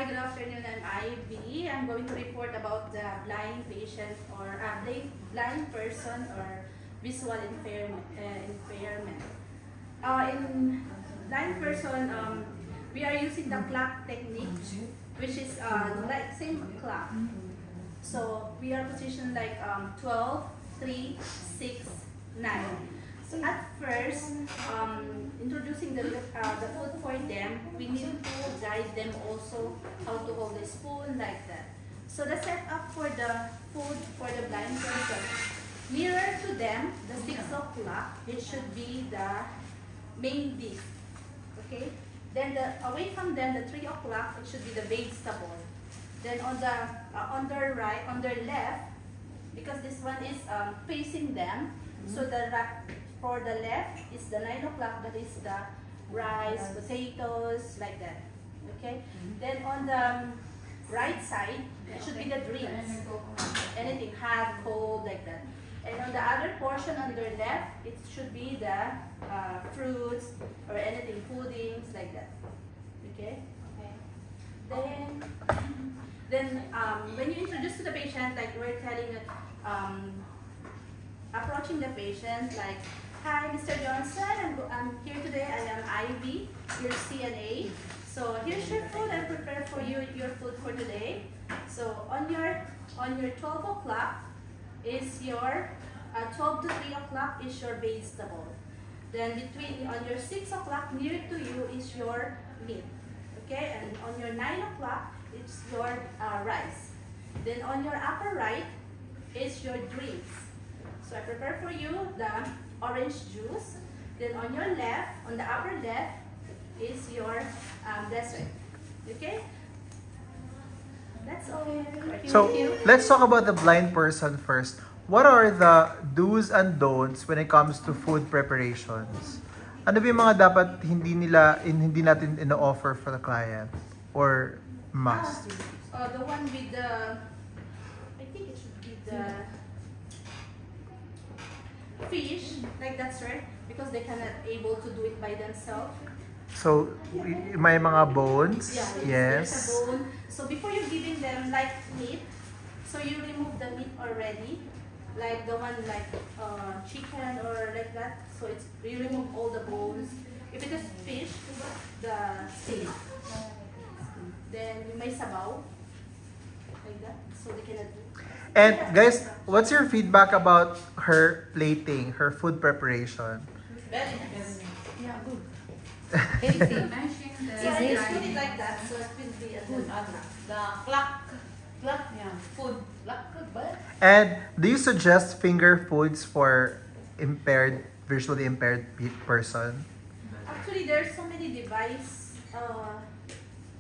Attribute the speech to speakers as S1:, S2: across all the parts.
S1: Hi, good afternoon. I'm Ivy. I'm going to report about the blind patient or blind person or visual impairment. In blind person, we are using the clock technique, which is like same clock. So we are positioned like 12, 3, 6, 9. So at first, introducing the food for them, we need to guide them also how to hold the spoon like that. So the setup for the food for the blind person, nearer to them, the 6 o'clock, it should be the main dish. Okay? Then away from them, the 3 o'clock, it should be the vegetable. Then on their right, on their left, because this one is facing them, so for the left is the 9 o'clock, that is the rice, potatoes, like that. Okay? Then on the right side, it should be the drinks. Anything hot, cold, like that. And on the other portion on their left, it should be the fruits or anything, puddings, like that. Okay? Then when you introduce to the patient, like we're telling, approaching the patient, like, hi, Mr. Johnson, I'm here today. I am Ivy, your CNA. So here's your food. I prepared for you your food for today. So on your 12 o'clock is your 12 to 3 o'clock is your vegetable. Then on your 6 o'clock near to you is your meat. Okay, and on your 9 o'clock it's your rice. Then on your upper right is your drinks. So I prepare for you the orange juice. Then on your left, on the upper left, is your dessert. Okay? That's all.
S2: So let's talk about the blind person first. What are the do's and don'ts when it comes to food preparations? Ano ba yung mga dapat hindi natin ino-offer for the client or must?
S1: The one with the, I think it should be the fish, like that, right? Because they cannot able to do it by themselves.
S2: So, may mga bones?
S1: Yeah,
S2: yes.
S1: There's a bone. So before you're giving them like meat, so you remove the meat already, like the one like chicken or like that. So you remove all the bones. If it is fish, the skin. Then you may sabaw, like that. So they cannot do.
S2: And guys, what's your feedback about her plating, her food preparation?
S1: Very nice.
S3: Yeah, good.
S1: So I just put it like that, so it will be a good.
S3: The clock, yeah, food, clock, but.
S2: And do you suggest finger foods for visually impaired person?
S1: Actually, there's so many device,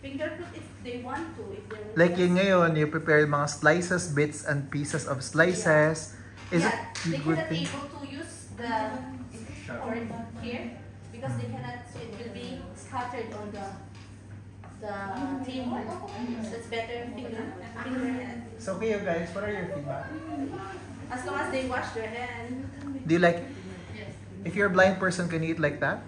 S1: finger food if they want to. If they
S2: Like yun ngayon, you prepare mga slices, bits and pieces of slices. Is it
S1: they
S2: a good
S1: cannot
S2: thing?
S1: able to use the board here because they cannot. It will be scattered on the table. So it's better finger.
S2: So okay, you guys, what are your feedback?
S1: As long as they wash their hand.
S2: Do you like, if you're a blind person, can you eat like that?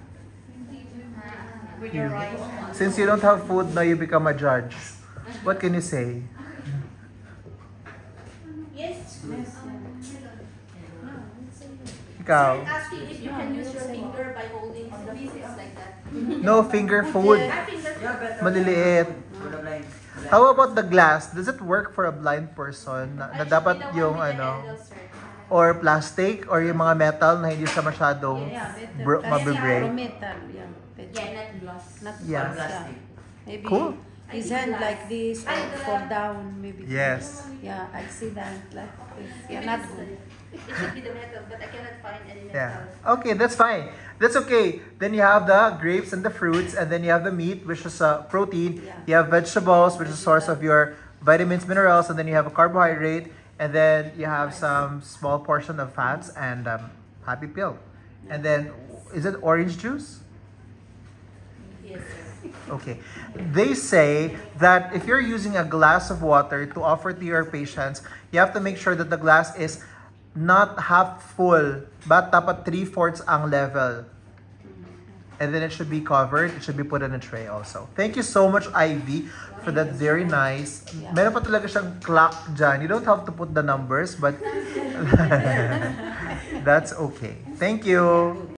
S3: With your rice.
S2: Since you don't have food, now you become a judge. What can you say?
S1: Yes.
S2: Ikaw?
S1: So asking if you can use your finger by holding on the pieces like that.
S2: No finger food.
S1: Finger food.
S2: Maliliit. How about the glass? Does it work for a blind person? Na dapat yung ano, or plastic, or yung mga metal na hindi siya masyadong mabibreak?
S3: Metal, yeah.
S1: Yeah, not glass.
S3: Not
S2: Yeah.
S3: glass, yeah. Maybe
S2: Cool.
S3: his hand like this or fall down, maybe.
S2: Yes.
S3: Yeah, I see that. Like this. Yeah, not good.
S1: It should be the metal, but I cannot find any metal.
S2: Yeah. Okay, that's fine. That's okay. Then you have the grapes and the fruits, and then you have the meat, which is protein.
S3: Yeah.
S2: You have vegetables, which is a source of your vitamins, minerals, and then you have a carbohydrate, and then you have some small portion of fats and happy pill. And then, is it orange juice?
S1: Yes, sir.
S2: Okay. They say that if you're using a glass of water to offer to your patients, you have to make sure that the glass is not half full, but dapat 3/4 ang level. And then it should be covered. It should be put in a tray also. Thank you so much, Ivy, for that very nice. Meron pa talaga siyang clock dyan. You don't have to put the numbers, but that's okay. Thank you.